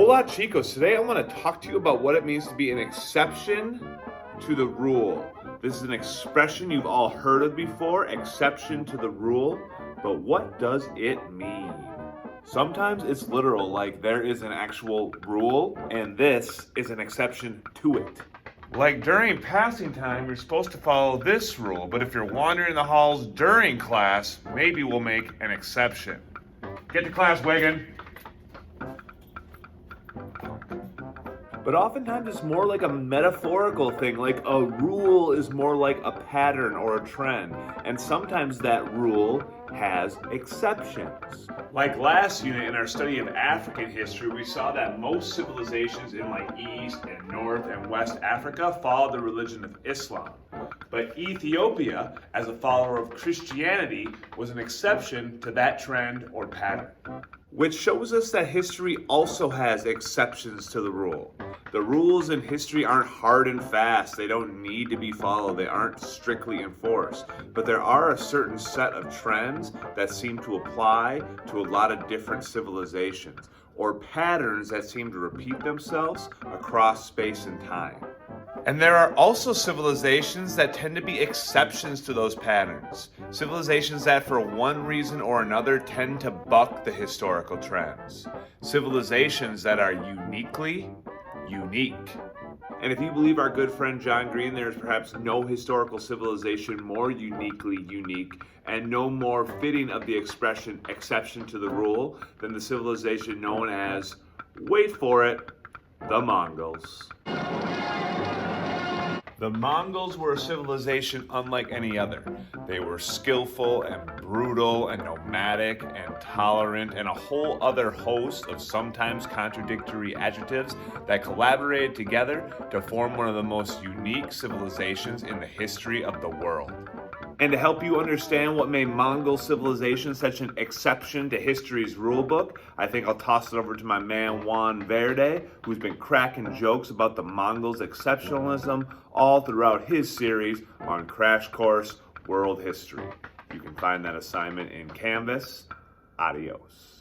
Hola chicos, today I want to talk to you about what it means to be an exception to the rule. This is an expression you've all heard of before, exception to the rule, but what does it mean? Sometimes it's literal, like there is an actual rule and this is an exception to it. Like during passing time, you're supposed to follow this rule, but if you're wandering the halls during class, maybe we'll make an exception. Get to class, Wigan. But oftentimes it's more like a metaphorical thing, like a rule is more like a pattern or a trend. And sometimes that rule has exceptions. Like last unit in our study of African history, we saw that most civilizations in like East and North and West Africa followed the religion of Islam. But Ethiopia, as a follower of Christianity, was an exception to that trend or pattern. Which shows us that history also has exceptions to the rule. The rules in history aren't hard and fast. They don't need to be followed. They aren't strictly enforced. But there are a certain set of trends that seem to apply to a lot of different civilizations, or patterns that seem to repeat themselves across space and time. And there are also civilizations that tend to be exceptions to those patterns. Civilizations that for one reason or another tend to buck the historical trends. Civilizations that are uniquely unique. And if you believe our good friend John Green, there is perhaps no historical civilization more uniquely unique and no more fitting of the expression exception to the rule than the civilization known as, wait for it, the Mongols. The Mongols were a civilization unlike any other. They were skillful and brutal and nomadic and tolerant and a whole other host of sometimes contradictory adjectives that collaborated together to form one of the most unique civilizations in the history of the world. And to help you understand what made Mongol civilization such an exception to history's rulebook, I think I'll toss it over to my man Juan Verde, who's been cracking jokes about the Mongols' exceptionalism all throughout his series on Crash Course World History. You can find that assignment in Canvas. Adios.